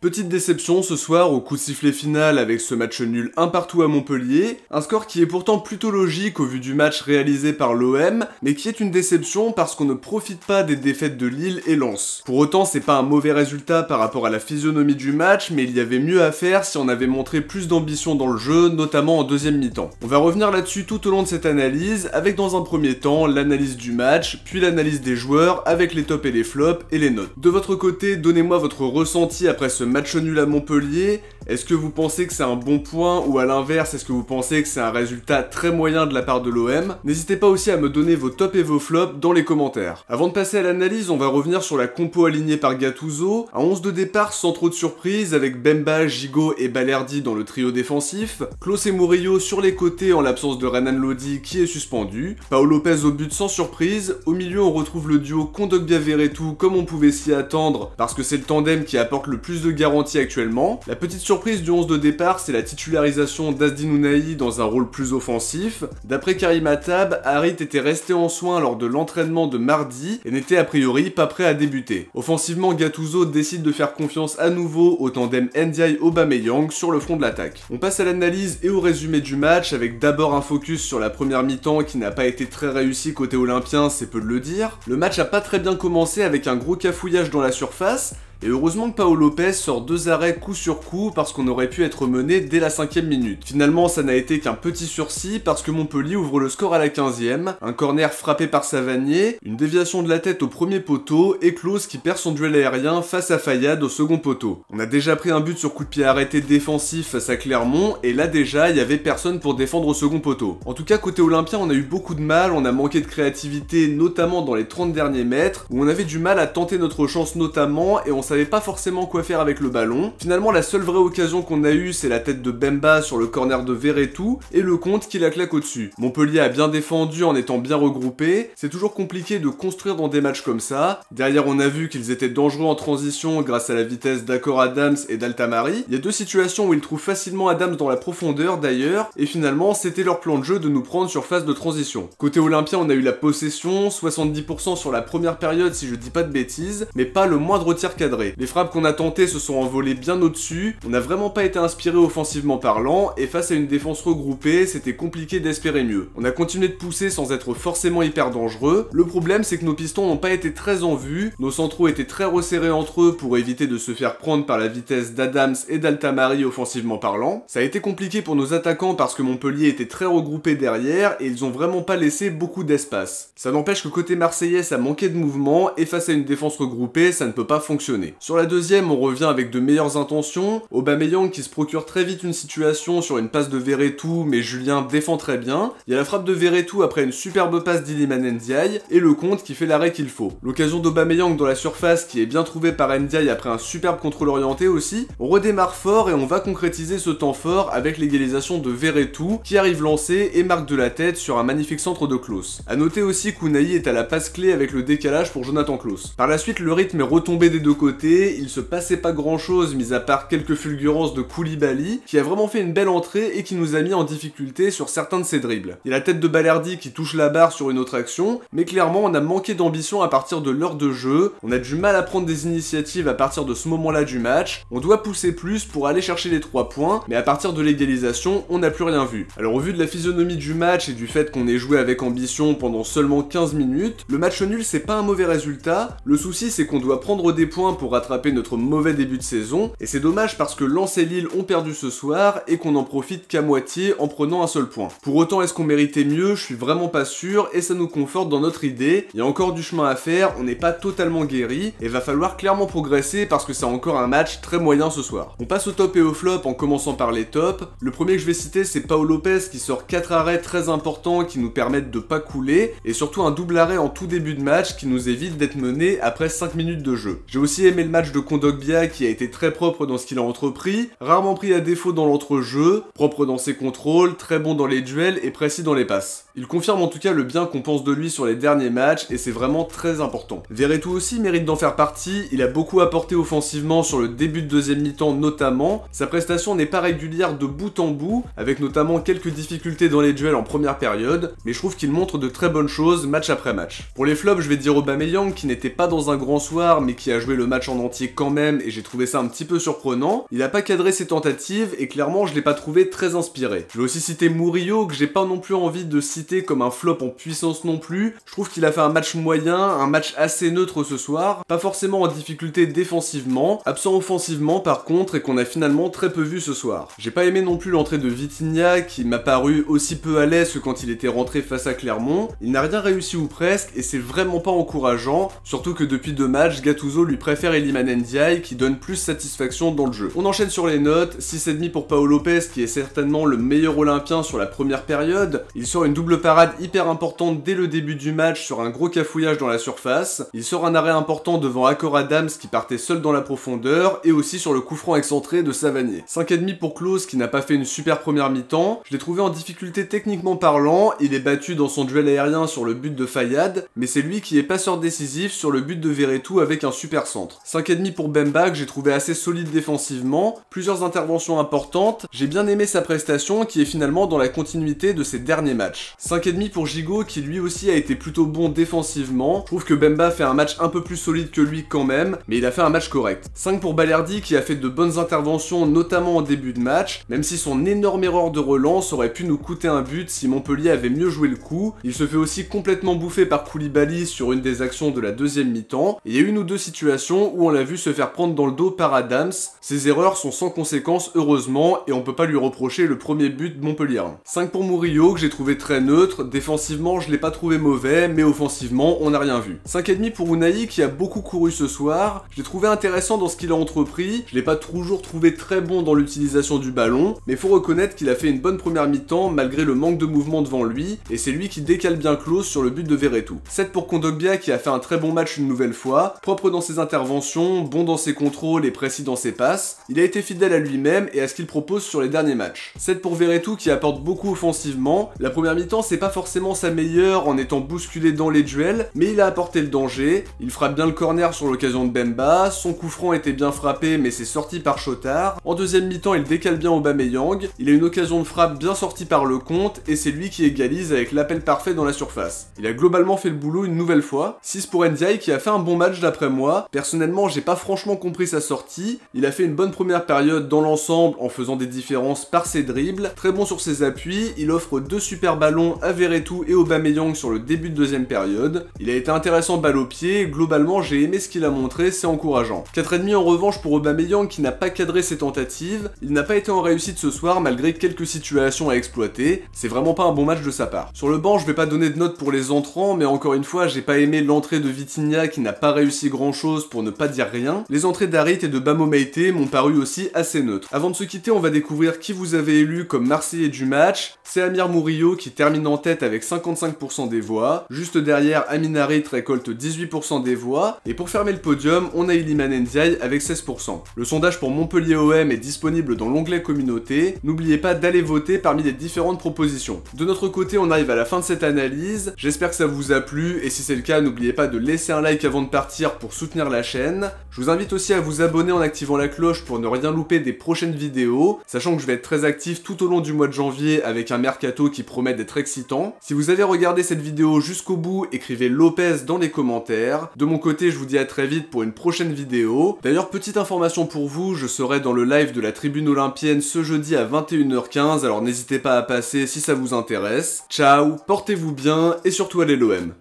Petite déception ce soir au coup de sifflet final avec ce match nul 1 partout à Montpellier, un score qui est pourtant plutôt logique au vu du match réalisé par l'OM, mais qui est une déception parce qu'on ne profite pas des défaites de Lille et Lens. Pour autant, c'est pas un mauvais résultat par rapport à la physionomie du match, mais il y avait mieux à faire si on avait montré plus d'ambition dans le jeu, notamment en deuxième mi-temps. On va revenir là-dessus tout au long de cette analyse, avec dans un premier temps l'analyse du match, puis l'analyse des joueurs avec les tops et les flops et les notes. De votre côté, donnez-moi votre ressenti après ce match nul à Montpellier. Est-ce que vous pensez que c'est un bon point ou à l'inverse, est-ce que vous pensez que c'est un résultat très moyen de la part de l'OM? N'hésitez pas aussi à me donner vos tops et vos flops dans les commentaires. Avant de passer à l'analyse, on va revenir sur la compo alignée par Gattuso, un 11 de départ sans trop de surprise avec Bemba, Gigot et Balerdi dans le trio défensif, Klose et Murillo sur les côtés en l'absence de Renan Lodi qui est suspendu, Pau Lopez au but sans surprise, au milieu on retrouve le duo Kondogbia-Verretou comme on pouvait s'y attendre parce que c'est le tandem qui apporte le plus de garanties actuellement. La petite surprise du 11 de départ, c'est la titularisation d'Azdin Ounahi dans un rôle plus offensif. D'après Karim Attab, Harit était resté en soins lors de l'entraînement de mardi et n'était a priori pas prêt à débuter. Offensivement, Gattuso décide de faire confiance à nouveau au tandem Ndiaye-Aubameyang sur le front de l'attaque. On passe à l'analyse et au résumé du match avec d'abord un focus sur la première mi-temps qui n'a pas été très réussi côté olympien, c'est peu de le dire. Le match a pas très bien commencé avec un gros cafouillage dans la surface, et heureusement que Pau Lopez sort 2 arrêts coup sur coup parce qu'on aurait pu être mené dès la 5ème minute. Finalement, ça n'a été qu'un petit sursis parce que Montpellier ouvre le score à la 15ème, un corner frappé par Savanier, une déviation de la tête au premier poteau et Klose qui perd son duel aérien face à Fayad au second poteau. On a déjà pris un but sur coup de pied arrêté défensif face à Clermont et là déjà, il y avait personne pour défendre au second poteau. En tout cas, côté olympien, on a eu beaucoup de mal, on a manqué de créativité notamment dans les 30 derniers mètres où on avait du mal à tenter notre chance notamment et on savait pas forcément quoi faire avec le ballon. Finalement, la seule vraie occasion qu'on a eue, c'est la tête de Bemba sur le corner de Verretou et le compte qui la claque au-dessus. Montpellier a bien défendu en étant bien regroupé. C'est toujours compliqué de construire dans des matchs comme ça. Derrière, on a vu qu'ils étaient dangereux en transition grâce à la vitesse d'Akor Adams et d'Altamari. Il y a deux situations où ils trouvent facilement Adams dans la profondeur d'ailleurs, et finalement, c'était leur plan de jeu de nous prendre sur phase de transition. Côté olympien, on a eu la possession, 70% sur la première période si je dis pas de bêtises, mais pas le moindre tir cadré. Les frappes qu'on a tentées se sont envolées bien au-dessus, on n'a vraiment pas été inspiré offensivement parlant, et face à une défense regroupée, c'était compliqué d'espérer mieux. On a continué de pousser sans être forcément hyper dangereux. Le problème, c'est que nos pistons n'ont pas été très en vue, nos centraux étaient très resserrés entre eux pour éviter de se faire prendre par la vitesse d'Adams et d'Altamari offensivement parlant. Ça a été compliqué pour nos attaquants parce que Montpellier était très regroupé derrière, et ils ont vraiment pas laissé beaucoup d'espace. Ça n'empêche que côté marseillais, ça manquait de mouvement, et face à une défense regroupée, ça ne peut pas fonctionner. Sur la deuxième, on revient avec de meilleures intentions. Aubameyang qui se procure très vite une situation sur une passe de Verretou, mais Julien défend très bien. Il y a la frappe de Verretou après une superbe passe d'Iliman Ndiaye, et le compte qui fait l'arrêt qu'il faut. L'occasion d'Aubameyang dans la surface qui est bien trouvée par Ndiaye après un superbe contrôle orienté aussi. On redémarre fort et on va concrétiser ce temps fort avec l'égalisation de Verretou qui arrive lancé et marque de la tête sur un magnifique centre de Klose. A noter aussi qu'Ounahi est à la passe clé avec le décalage pour Jonathan Klose. Par la suite, le rythme est retombé des deux côtés. Il se passait pas grand chose mis à part quelques fulgurances de Koulibaly qui a vraiment fait une belle entrée et qui nous a mis en difficulté sur certains de ses dribbles. Il y a la tête de Balerdi qui touche la barre sur une autre action, mais clairement on a manqué d'ambition à partir de l'heure de jeu, on a du mal à prendre des initiatives à partir de ce moment-là du match, on doit pousser plus pour aller chercher les 3 points, mais à partir de l'égalisation, on n'a plus rien vu. Alors au vu de la physionomie du match et du fait qu'on ait joué avec ambition pendant seulement 15 minutes, le match nul c'est pas un mauvais résultat, le souci c'est qu'on doit prendre des points pour rattraper notre mauvais début de saison, et c'est dommage parce que Lens et Lille ont perdu ce soir et qu'on n'en profite qu'à moitié en prenant un seul point. Pour autant, est-ce qu'on méritait mieux? Je suis vraiment pas sûr et ça nous conforte dans notre idée. Il y a encore du chemin à faire, on n'est pas totalement guéri et va falloir clairement progresser parce que c'est encore un match très moyen ce soir. On passe au top et au flop en commençant par les tops. Le premier que je vais citer, c'est Pau Lopez qui sort 4 arrêts très importants qui nous permettent de pas couler et surtout un double arrêt en tout début de match qui nous évite d'être mené après 5 minutes de jeu. J'ai aussi aimé le match de Kondogbia qui a été très propre dans ce qu'il a entrepris, rarement pris à défaut dans l'entrejeu, propre dans ses contrôles, très bon dans les duels et précis dans les passes. Il confirme en tout cas le bien qu'on pense de lui sur les derniers matchs et c'est vraiment très important. Verretou aussi mérite d'en faire partie, il a beaucoup apporté offensivement sur le début de deuxième mi-temps notamment, sa prestation n'est pas régulière de bout en bout, avec notamment quelques difficultés dans les duels en première période, mais je trouve qu'il montre de très bonnes choses match après match. Pour les flops, je vais dire Aubameyang qui n'était pas dans un grand soir mais qui a joué le match match en entier quand même et j'ai trouvé ça un petit peu surprenant. Il a pas cadré ses tentatives et clairement je l'ai pas trouvé très inspiré. Je vais aussi citer Murillo que j'ai pas non plus envie de citer comme un flop en puissance non plus. Je trouve qu'il a fait un match moyen, un match assez neutre ce soir, pas forcément en difficulté défensivement, absent offensivement par contre et qu'on a finalement très peu vu ce soir. J'ai pas aimé non plus l'entrée de Vitinha qui m'a paru aussi peu à l'aise que quand il était rentré face à Clermont. Il n'a rien réussi ou presque et c'est vraiment pas encourageant, surtout que depuis 2 matchs, Gattuso lui préfère Iliman Ndiaye qui donne plus satisfaction dans le jeu. On enchaîne sur les notes, 6,5 pour Pau Lopez qui est certainement le meilleur olympien sur la première période. Il sort une double parade hyper importante dès le début du match sur un gros cafouillage dans la surface. Il sort un arrêt important devant Akor Adams qui partait seul dans la profondeur et aussi sur le coup franc excentré de Savanier. 5,5 pour Klose qui n'a pas fait une super première mi-temps. Je l'ai trouvé en difficulté techniquement parlant, il est battu dans son duel aérien sur le but de Fayad, mais c'est lui qui est passeur décisif sur le but de Verretou avec un super centre. 5,5 pour Bemba que j'ai trouvé assez solide défensivement, plusieurs interventions importantes, j'ai bien aimé sa prestation qui est finalement dans la continuité de ses derniers matchs. 5,5 pour Gigot qui lui aussi a été plutôt bon défensivement, je trouve que Bemba fait un match un peu plus solide que lui quand même, mais il a fait un match correct. 5 pour Balerdi qui a fait de bonnes interventions notamment en début de match, même si son énorme erreur de relance aurait pu nous coûter un but si Montpellier avait mieux joué le coup. Il se fait aussi complètement bouffer par Koulibaly sur une des actions de la deuxième mi-temps, et il y a une ou deux situations où on l'a vu se faire prendre dans le dos par Adams. Ces erreurs sont sans conséquence heureusement, et on peut pas lui reprocher le premier but de Montpellier. 5 pour Murillo que j'ai trouvé très neutre, défensivement je l'ai pas trouvé mauvais, mais offensivement on n'a rien vu. 5,5 pour Unai qui a beaucoup couru ce soir, je l'ai trouvé intéressant dans ce qu'il a entrepris, je l'ai pas toujours trouvé très bon dans l'utilisation du ballon, mais faut reconnaître qu'il a fait une bonne première mi-temps malgré le manque de mouvement devant lui, et c'est lui qui décale bien Klose sur le but de Verretou. 7 pour Kondogbia qui a fait un très bon match une nouvelle fois, propre dans ses interventions, bon dans ses contrôles et précis dans ses passes, il a été fidèle à lui-même et à ce qu'il propose sur les derniers matchs. 7 pour Verretou qui apporte beaucoup offensivement, la première mi-temps c'est pas forcément sa meilleure en étant bousculé dans les duels, mais il a apporté le danger, il frappe bien le corner sur l'occasion de Bemba, son coup franc était bien frappé mais c'est sorti par Chotard, en deuxième mi-temps il décale bien Aubameyang, il a une occasion de frappe bien sortie par Lecomte et c'est lui qui égalise avec l'appel parfait dans la surface. Il a globalement fait le boulot une nouvelle fois. 6 pour Ndiaye qui a fait un bon match d'après moi, personnellement j'ai pas franchement compris sa sortie, il a fait une bonne première période dans l'ensemble en faisant des différences par ses dribbles, très bon sur ses appuis, il offre 2 super ballons à Verretou et Aubameyang sur le début de deuxième période, il a été intéressant balle au pied, globalement j'ai aimé ce qu'il a montré, c'est encourageant. 4,5 en revanche pour Aubameyang qui n'a pas cadré ses tentatives, il n'a pas été en réussite ce soir malgré quelques situations à exploiter, c'est vraiment pas un bon match de sa part. Sur le banc je vais pas donner de notes pour les entrants, mais encore une fois j'ai pas aimé l'entrée de Vitinha qui n'a pas réussi grand chose pour ne pas dire rien. Les entrées d'Harit et de Bamo Meïté m'ont paru aussi assez neutres. Avant de se quitter on va découvrir qui vous avez élu comme Marseillais du match. C'est Amir Murillo qui termine en tête avec 55% des voix, juste derrière Amin Harit récolte 18% des voix, et pour fermer le podium on a Iliman Ndiaye avec 16%. Le sondage pour Montpellier OM est disponible dans l'onglet communauté, n'oubliez pas d'aller voter parmi les différentes propositions. De notre côté on arrive à la fin de cette analyse, j'espère que ça vous a plu et si c'est le cas n'oubliez pas de laisser un like avant de partir pour soutenir la chaîne. Je vous invite aussi à vous abonner en activant la cloche pour ne rien louper des prochaines vidéos, sachant que je vais être très actif tout au long du mois de janvier avec un mercato qui promet d'être excitant. Si vous avez regardé cette vidéo jusqu'au bout, écrivez Lopez dans les commentaires. De mon côté je vous dis à très vite pour une prochaine vidéo. D'ailleurs petite information pour vous, je serai dans le live de la Tribune Olympienne ce jeudi à 21h15, alors n'hésitez pas à passer si ça vous intéresse. Ciao, portez-vous bien et surtout allez l'OM.